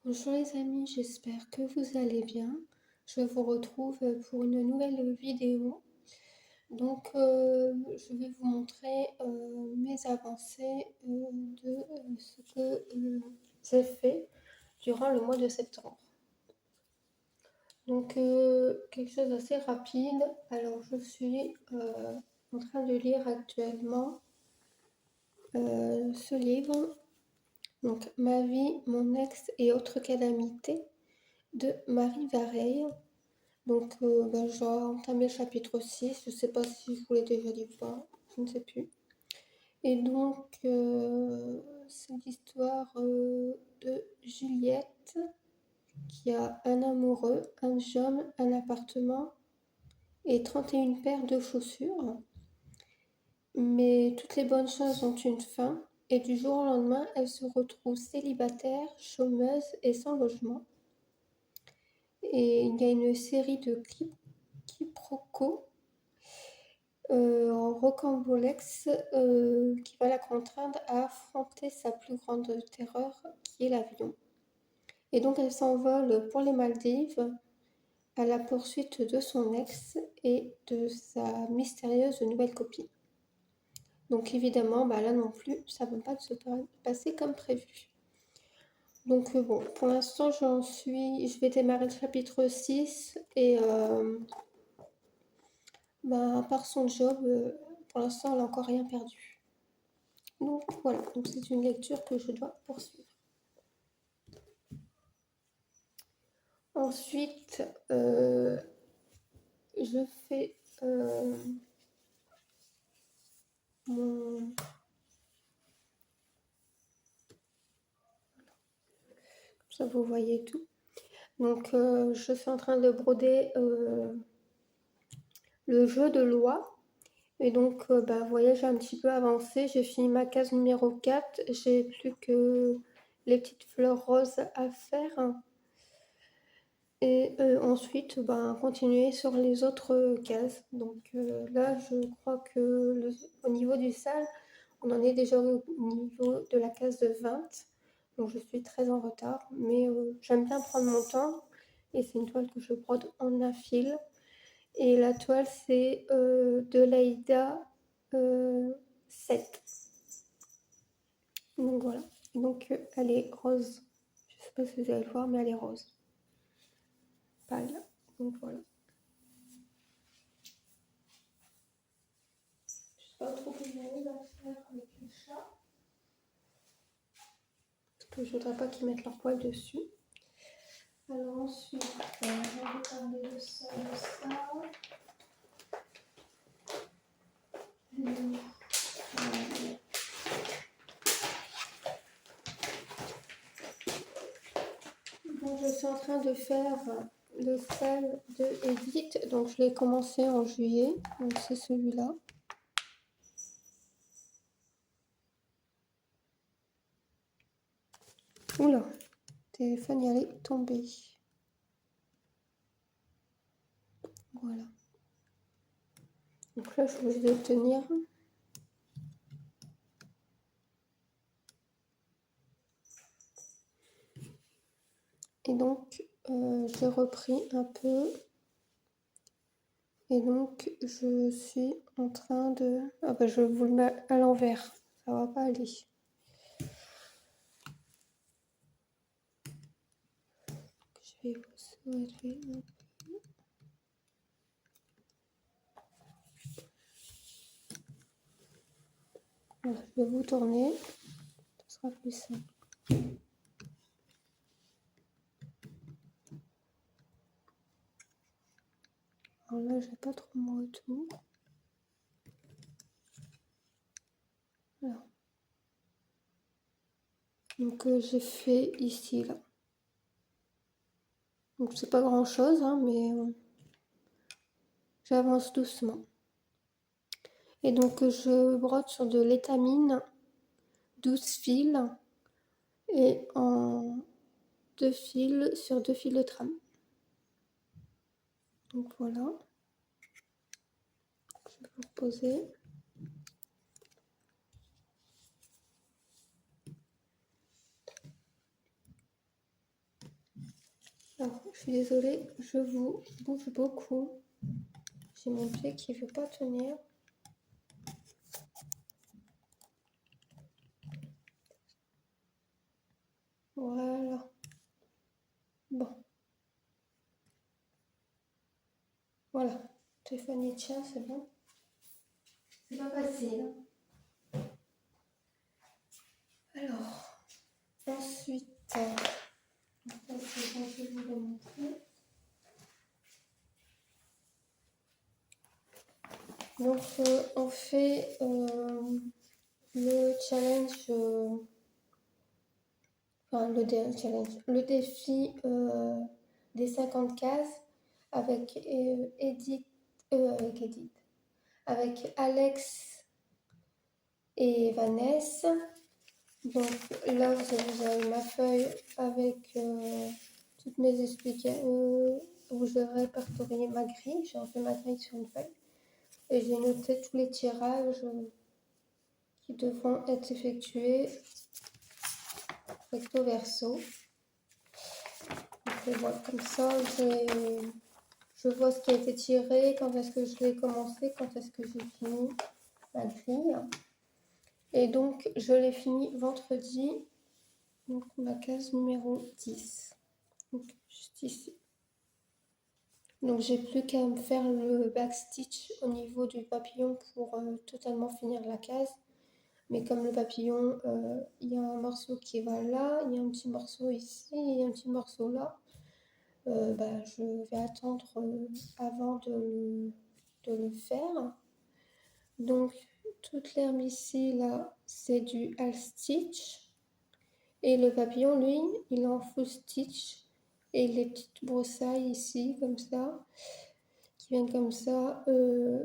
Bonjour les amis, j'espère que vous allez bien. Je vous retrouve pour une nouvelle vidéo. Donc, je vais vous montrer mes avancées de ce que j'ai fait durant le mois de septembre. Donc, quelque chose d'assez rapide. Alors, je suis en train de lire actuellement ce livre. Donc, Ma vie, mon ex et autres calamités de Marie Vareille. Donc, j'ai entamé le chapitre 6. Je ne sais pas si je vous l'ai déjà dit ou pas, je ne sais plus. Et donc, c'est l'histoire de Juliette qui a un amoureux, un homme, un appartement et 31 paires de chaussures. Mais toutes les bonnes choses ont une fin et du jour au lendemain, elle se retrouve célibataire, chômeuse et sans logement. Et il y a une série de quiproquos en rocambolex qui va la contraindre à affronter sa plus grande terreur qui est l'avion. Et donc elle s'envole pour les Maldives à la poursuite de son ex et de sa mystérieuse nouvelle copine. Donc évidemment, là non plus, ça ne va pas se passer comme prévu. Donc bon, pour l'instant je vais démarrer le chapitre 6 et à part son job, pour l'instant elle n'a encore rien perdu. Donc voilà, donc c'est une lecture que je dois poursuivre. Ensuite, je fais mon... Ça, vous voyez tout. Donc, je suis en train de broder le jeu de loi. Et donc, vous voyez, j'ai un petit peu avancé. J'ai fini ma case numéro 4. J'ai plus que les petites fleurs roses à faire. Et ensuite, continuer sur les autres cases. Donc là, je crois que au niveau du sale, on en est déjà au niveau de la case de 20. Donc je suis très en retard. Mais j'aime bien prendre mon temps. Et c'est une toile que je brode en un fil. Et la toile, c'est de l'Aïda 7. Donc voilà. Donc elle est rose. Je ne sais pas si vous allez le voir, mais elle est rose. Pâle. Donc voilà. Pas trop que j'arrive à faire avec le chat. Parce que je voudrais pas qu'ils mettent leur poil dessus. Alors ensuite, je vais parler de ça, de ça. Bon, je suis en train de faire le sel de Edith. Donc je l'ai commencé en juillet. Donc c'est celui-là. Oula, le téléphone y allait tomber. Voilà. Donc là, je suis obligée de le tenir. Et donc, j'ai repris un peu. Et donc, je suis en train de... je vous le mets à l'envers. Ça va pas aller. Je vais vous soulever un peu. Voilà, je vais vous tourner. Ce sera plus simple. Alors là, j'ai pas trop mon retour. Voilà. Donc, j'ai fait ici, là. Donc, c'est pas grand chose, hein, mais j'avance doucement. Et donc, je brode sur de l'étamine, 12 fils, et en 2 fils sur 2 fils de trame. Donc, voilà. Je vais vous reposer. Alors, je suis désolée, je vous bouge beaucoup. J'ai mon pied qui ne veut pas tenir. Voilà. Bon. Voilà. Téléphone tient, c'est bon. C'est pas facile. Alors, ensuite, ça, c'est bon, je vais vous le montrer. Donc, on fait le challenge, enfin le défi des 50 cases avec avec Alex et Vanessa. Donc là, vous avez ma feuille avec toutes mes explications, où je répertorie ma grille. J'ai fait ma grille sur une feuille et j'ai noté tous les tirages qui devront être effectués recto verso. Donc voilà, comme ça, je vois ce qui a été tiré, quand est-ce que je l'ai commencé, quand est-ce que j'ai fini ma grille. Et donc, je l'ai fini vendredi, donc ma case numéro 10. Donc, juste ici. Donc, j'ai plus qu'à me faire le backstitch au niveau du papillon pour totalement finir la case. Mais comme le papillon, il y a un morceau qui va là, il y a un petit morceau ici, et un petit morceau là. Je vais attendre avant de le faire. Donc, toute l'herbe ici, là, c'est du half stitch. Et le papillon, lui, il est en full stitch. Et les petites broussailles ici, comme ça, qui viennent comme ça,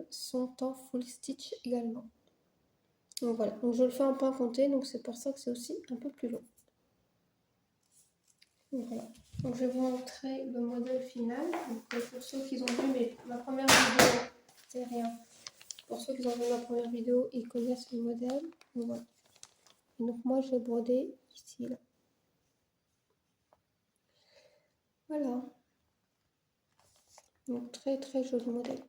sont en full stitch également. Donc voilà, donc je le fais en point compté, donc c'est pour ça que c'est aussi un peu plus long. Donc voilà, donc je vais vous montrer le modèle final. Donc, pour ceux qui ont vu ma première vidéo, c'est rien. Pour ceux qui ont vu ma première vidéo, ils connaissent le modèle. Donc voilà. Et donc moi, j'ai brodé ici, là. Voilà. Donc très très joli modèle.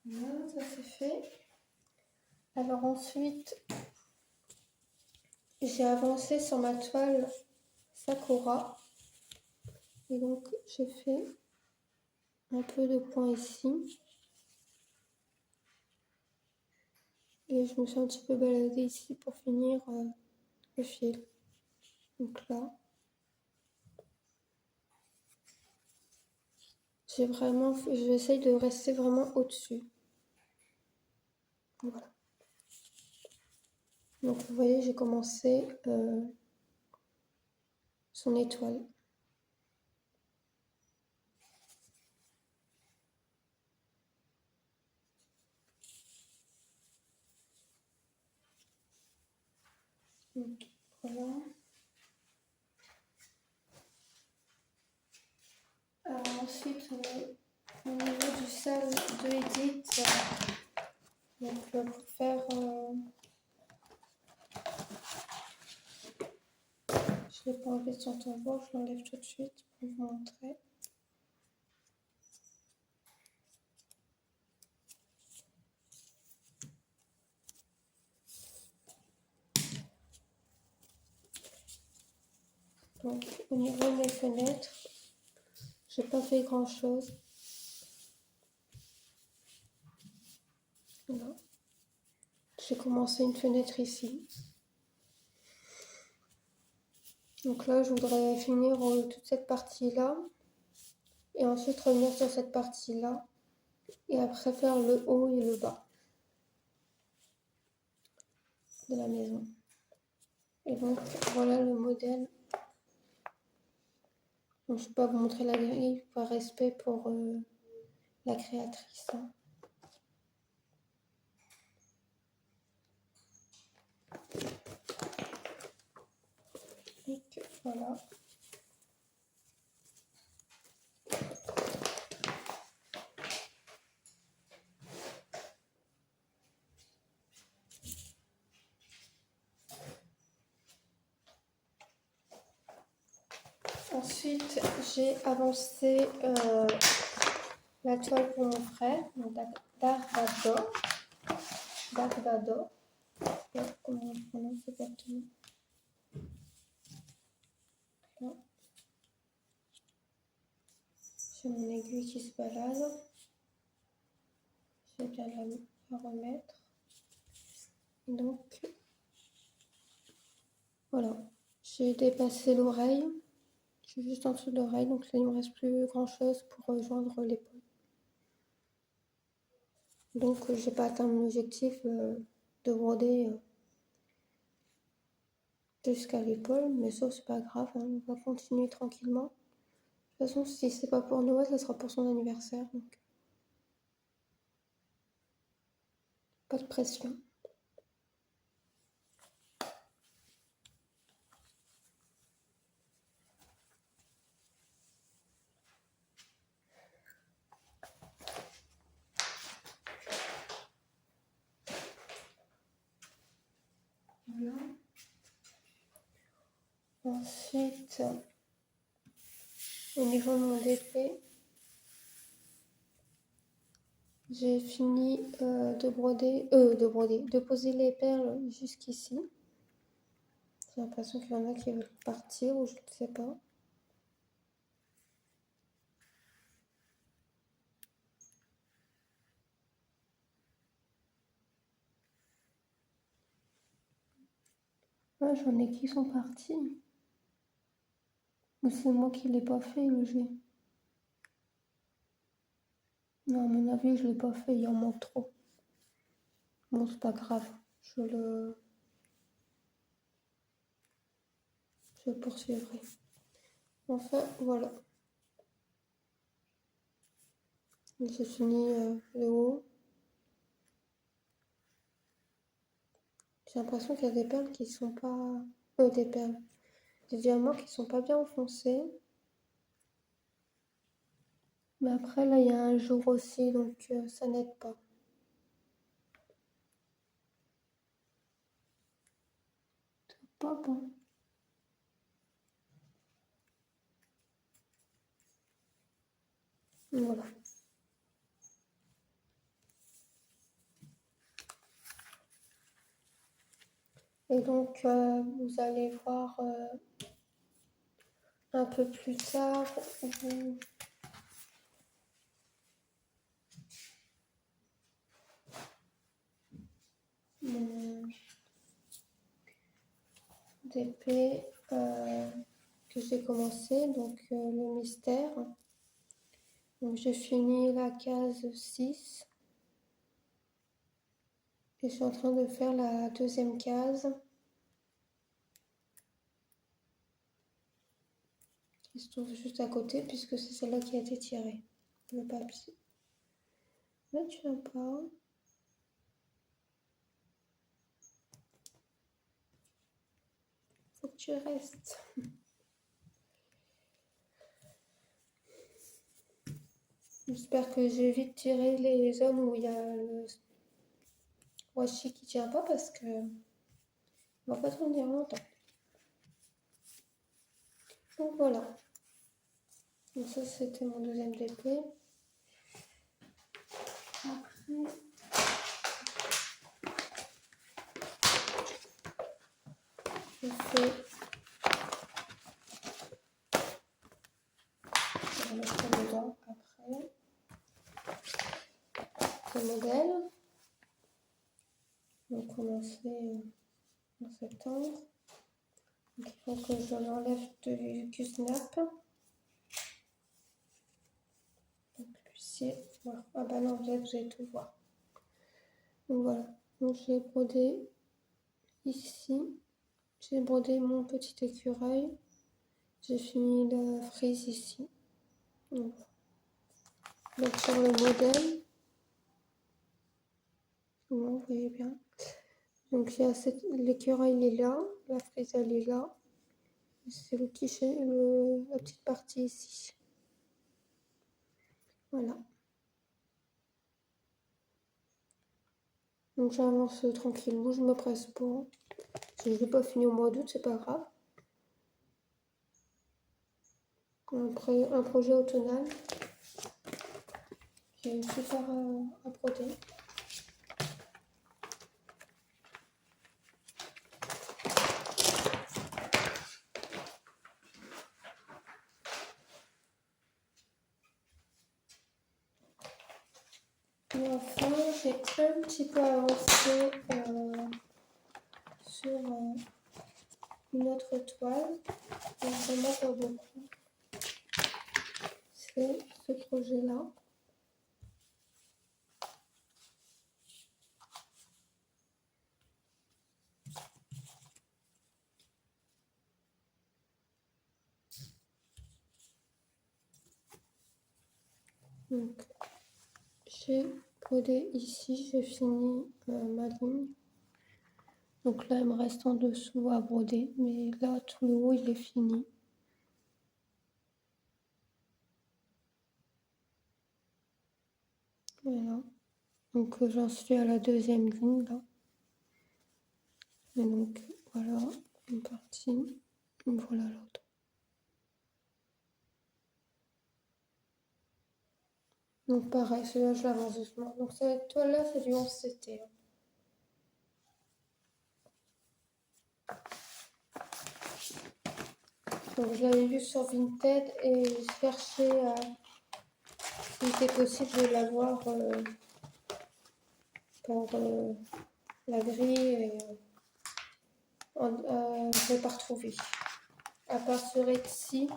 Voilà, ça c'est fait. Alors ensuite, j'ai avancé sur ma toile Sakura. Et donc j'ai fait un peu de points ici. Et je me suis un petit peu baladée ici pour finir le fil. Donc là, j'essaye de rester vraiment au-dessus. Voilà. Donc vous voyez, j'ai commencé son étoile. Donc voilà. Alors ensuite, au niveau du salle de edit, donc pour faire, je ne l'ai pas enlevé sur ton bord, je l'enlève tout de suite pour vous montrer. Donc au niveau de mes fenêtres, j'ai pas fait grand chose. Voilà. J'ai commencé une fenêtre ici. Donc là, je voudrais finir toute cette partie-là. Et ensuite revenir sur cette partie-là. Et après faire le haut et le bas de la maison. Et donc voilà le modèle. Donc, je ne peux pas vous montrer la grille par respect pour la créatrice. Donc voilà. Ensuite, j'ai avancé la toile pour mon frère, donc Dark Vador. Dark Vador. Comment on prononce exactement? Là. J'ai mon aiguille qui se balade. Je vais bien la remettre. Et donc, voilà. J'ai dépassé l'oreille. Je suis juste en dessous de l'oreille, donc là, il ne me reste plus grand-chose pour rejoindre l'épaule. Donc, j'ai pas atteint mon objectif de broder jusqu'à l'épaule, mais ça, c'est pas grave, hein, on va continuer tranquillement. De toute façon, si c'est pas pour Noël, ça sera pour son anniversaire, donc pas de pression. Voilà. Ensuite, au niveau de mon DP, j'ai fini de poser les perles jusqu'ici. J'ai l'impression qu'il y en a qui veulent partir ou je ne sais pas. Ah, j'en ai qui sont partis. Ou c'est moi qui l'ai pas fait le jet. Non, à mon avis, je l'ai pas fait, il en manque trop. Bon, c'est pas grave. Je poursuivrai. Enfin, voilà. J'ai fini le haut. J'ai l'impression qu'il y a des perles qui sont pas... des perles. Des diamants qui sont pas bien enfoncés. Mais après, là, il y a un jour aussi, donc ça n'aide pas. C'est pas bon. Voilà. Et donc, vous allez voir un peu plus tard mon DP que j'ai commencé, donc le mystère. Donc, j'ai fini la case 6. Et je suis en train de faire la deuxième case. Qui se trouve juste à côté, puisque c'est celle-là qui a été tirée. Le papier. Là, tu viens pas. Faut que tu restes. J'espère que j'ai vite tiré les zones où il y a le washi qui tient pas, parce que on va pas tenir longtemps. Donc voilà. Donc ça, c'était mon deuxième DP. Après, je fais... Je vais mettre dedans après. Le modèle. On va commencer en septembre. Donc il faut que je l'enlève du snap. Donc puis voilà. Ah bah non, vous allez tout voir. Donc voilà. Donc j'ai brodé ici. J'ai brodé mon petit écureuil. J'ai fini la frise ici. Donc sur le modèle, vous voyez bien. Donc il y a l'écureuil, il est là, la frise elle est là. C'est la petite partie ici. Voilà. Donc j'avance tranquillement, je me presse pas. Si je n'ai pas fini au mois d'août, c'est pas grave. un projet automnal qui est super à broder. Et enfin, j'ai un petit peu avancé sur une autre toile, donc vraiment pas beaucoup. C'est ce projet-là. Donc, j'ai brodé ici, j'ai fini ma ligne. Donc là, il me reste en dessous à broder, mais là, tout le haut, il est fini. Voilà. Donc j'en suis à la deuxième ligne là. Et donc voilà une partie, voilà l'autre. Donc pareil, celui-là je l'avance doucement. Donc cette toile là c'est du 11 CT. Donc je l'avais vu sur Vinted et je cherchais si c'était possible de l'avoir pour la grille et je l'ai pas retrouvé. À part sur Etsy,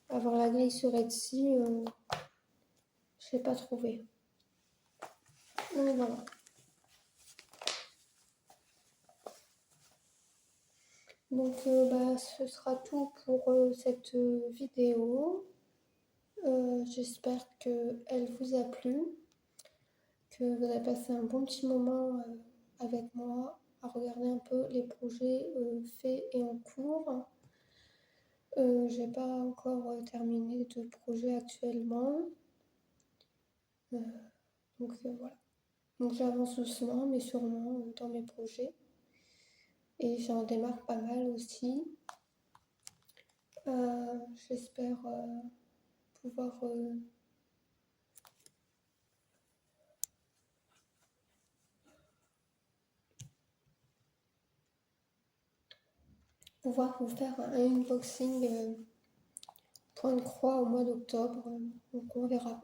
avoir la grille sur Etsy, je l'ai pas trouvé. Donc voilà. Donc ce sera tout pour cette vidéo. J'espère qu'elle vous a plu, que vous avez passé un bon petit moment avec moi à regarder un peu les projets faits et en cours. J'ai pas encore terminé de projet actuellement. Donc voilà. Donc j'avance doucement mais sûrement dans mes projets. Et j'en démarre pas mal aussi. J'espère pouvoir vous faire un unboxing point de croix au mois d'octobre. Donc on verra.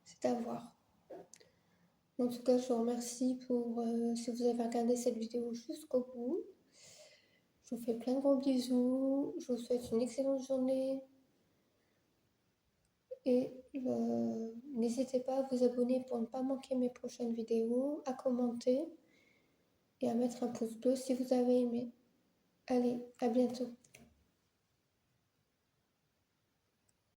C'est à voir. En tout cas, je vous remercie pour si vous avez regardé cette vidéo jusqu'au bout. Je vous fais plein de gros bisous. Je vous souhaite une excellente journée. Et n'hésitez pas à vous abonner pour ne pas manquer mes prochaines vidéos, à commenter et à mettre un pouce bleu si vous avez aimé. Allez, à bientôt.